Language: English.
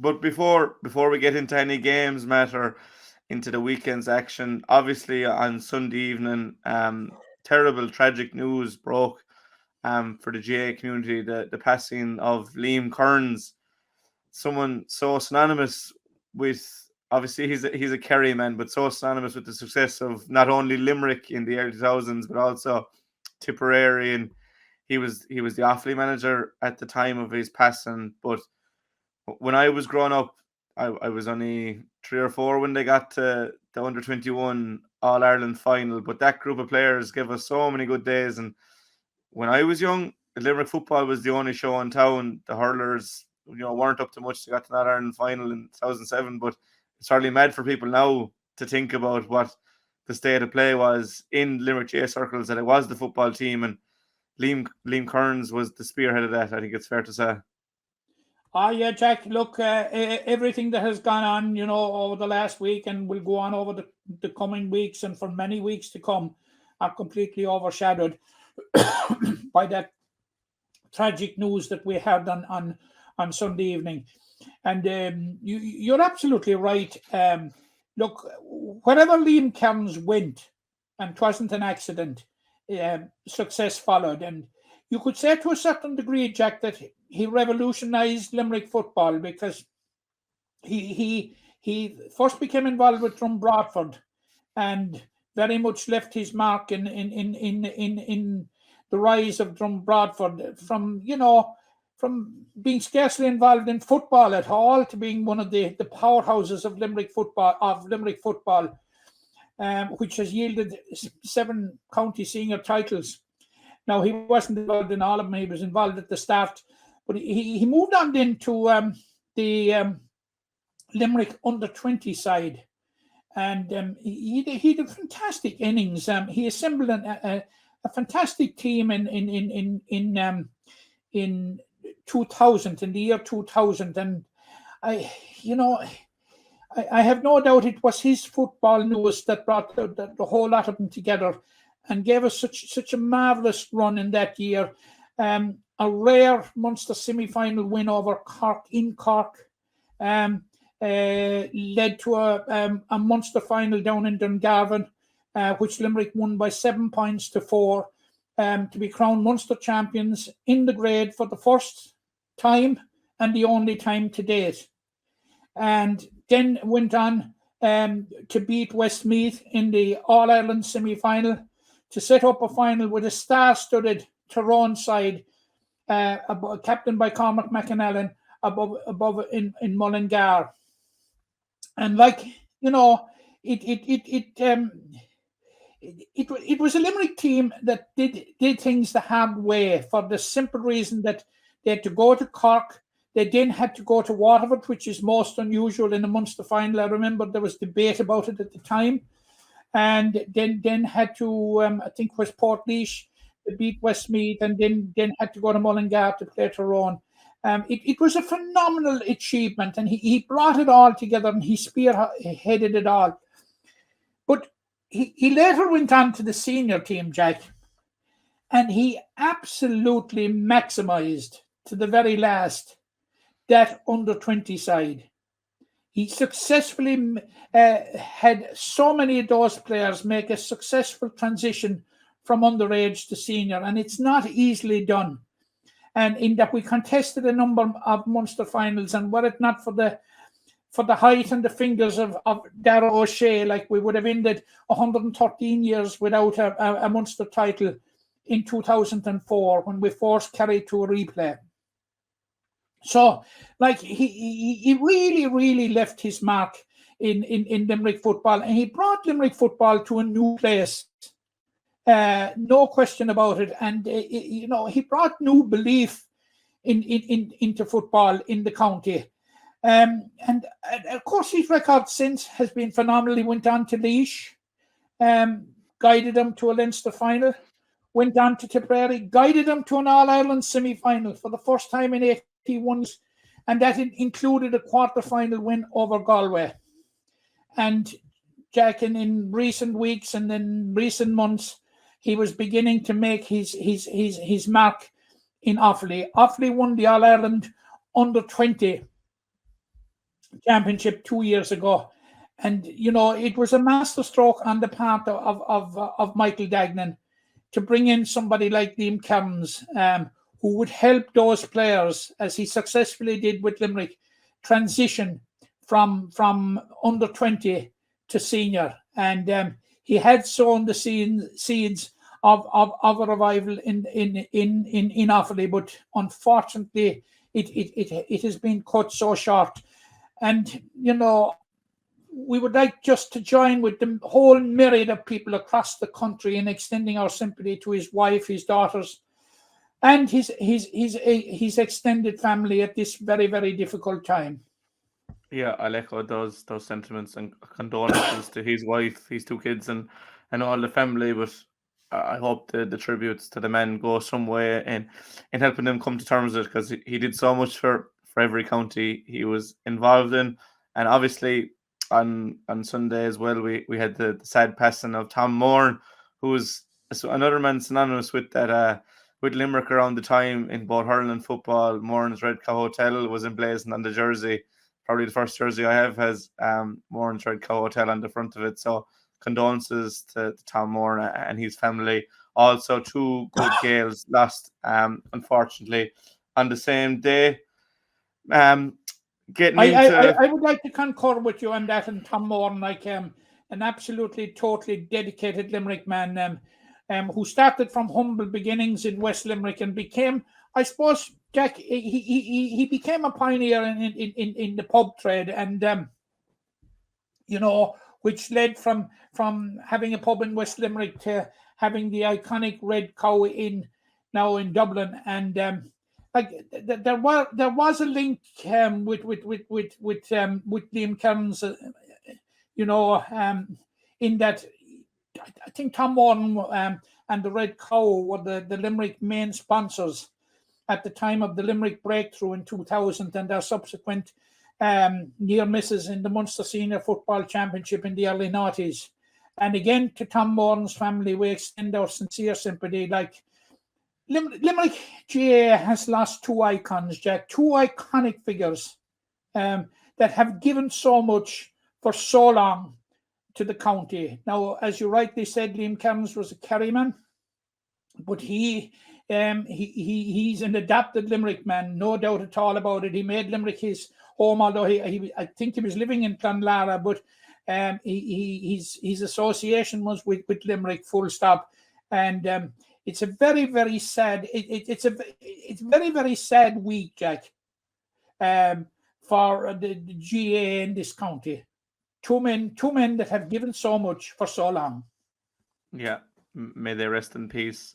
But before we get into any games, Matt, or into the weekend's action, obviously on Sunday evening, terrible, tragic news broke for the GA community, the passing of Liam Kearns, someone so synonymous with, obviously he's a Kerry man, but so synonymous with the success of not only Limerick in the early 2000s, but also Tipperary, and he was the Offaly manager at the time of his passing. But when I was growing up, I was only 3 or 4 when they got to the under 21 All Ireland final. But that group of players gave us so many good days. And when I was young, Limerick football was the only show in town. The hurlers, weren't up to much. They got to that Ireland final in 2007. But it's hardly mad for people now to think about what the state of play was in Limerick GA circles, that it was the football team, and Liam Kearns was the spearhead of that. I think it's fair to say. Yeah, Jack, look, everything that has gone on, over the last week and will go on over the coming weeks and for many weeks to come are completely overshadowed by that tragic news that we had on Sunday evening. And you're absolutely right. Look, wherever Liam Kearns went, and it wasn't an accident, success followed. And you could say to a certain degree, Jack, that he revolutionized Limerick football, because he first became involved with Broadford and very much left his mark in the rise of Broadford from being scarcely involved in football at all to being one of the powerhouses of Limerick football, which has yielded 7 county senior titles. Now, he wasn't involved in all of them. He was involved at the start. But he moved on then to the Limerick under-20 side. And he did fantastic innings. He assembled a fantastic team in 2000, in the year 2000. And I have no doubt it was his football news that brought the whole lot of them together and gave us such a marvellous run in that year. A rare Munster semi-final win over Cork in Cork led to a Munster final down in Dungarvan, which Limerick won by 7 points to 4, to be crowned Munster champions in the grade for the first time and the only time to date. And then went on to beat Westmeath in the All-Ireland semi-final, to set up a final with a star-studded Tyrone side, captained by Cormac McAnallen, above in Mullingar. And it was a Limerick team that did things the hard way, for the simple reason that they had to go to Cork. They then had to go to Waterford, which is most unusual in a Munster final. I remember there was debate about it at the time. And then had to, I think it was Portlaoise, to beat Westmeath, and then had to go to Mullingar to play Tyrone. It was a phenomenal achievement, and he brought it all together, and he spearheaded it all. But he later went on to the senior team, Jack, and he absolutely maximised to the very last that under-20 side. He successfully had so many of those players make a successful transition from underage to senior, and it's not easily done. And in that we contested a number of Munster finals, and were it not for the height and the fingers of Darragh O'Shea, like we would have ended 113 years without a Munster title in 2004 when we forced Kerry to a replay. So, he really, really left his mark in Limerick football, and he brought Limerick football to a new place. No question about it. And, he brought new belief into football in the county. And of course, his record since has been phenomenal. He went on to Laois, guided them to a Leinster final, went on to Tipperary, guided them to an All-Ireland semi-final for the first time in 81, and that included a quarter-final win over Galway. And Jack, in recent weeks and in recent months, he was beginning to make his mark in Offaly. Offaly won the All-Ireland under-20 Championship 2 years ago. And, it was a masterstroke on the part of Michael Dagnan to bring in somebody like Liam Kearns, who would help those players, as he successfully did with Limerick, transition from under 20 to senior. And he had sown the seeds of a revival in Offaly, but unfortunately it has been cut so short. And we would like just to join with the whole myriad of people across the country in extending our sympathy to his wife, his daughters, and his extended family at this very, very difficult time. Yeah, I'll echo those sentiments and condolences to his wife, his two kids, and all the family. But I hope the tributes to the men go some way in helping them come to terms with it, because he did so much for every county he was involved in. And obviously on Sunday as well, we had the sad passing of Tom Moran, who was another man synonymous with that with Limerick around the time in both hurling and football. Moran's Red Cow Hotel was emblazoned on the jersey. Probably the first jersey I have has Moran's Red Cow Hotel on the front of it. So condolences to Tom Moran and his family. Also, two good Gaels lost, unfortunately, on the same day. I would like to concur with you on that, and Tom Moran, like an absolutely, totally dedicated Limerick man, who started from humble beginnings in West Limerick and became, I suppose, Jack, he became a pioneer in the pub trade, and which led from having a pub in West Limerick to having the iconic Red Cow now in Dublin. And there was a link with Liam Kearns, in that I think Tom Moran and the Red Cow were the Limerick main sponsors at the time of the Limerick breakthrough in 2000 and their subsequent near misses in the Munster Senior Football Championship in the early noughties. And again, to Tom Moran's family, we extend our sincere sympathy. Like, Limerick GA has lost two icons, Jack, two iconic figures that have given so much for so long to the county. Now, as you rightly said, Liam Kearns was a Kerryman, but he's an adapted Limerick man, no doubt at all about it. He made Limerick his home, although I think he was living in Clonlara, but his association was with Limerick, full stop. And it's a very, very sad. It's very, very sad week, Jack, for the GA in this county. Two men that have given so much for so long. Yeah, may they rest in peace.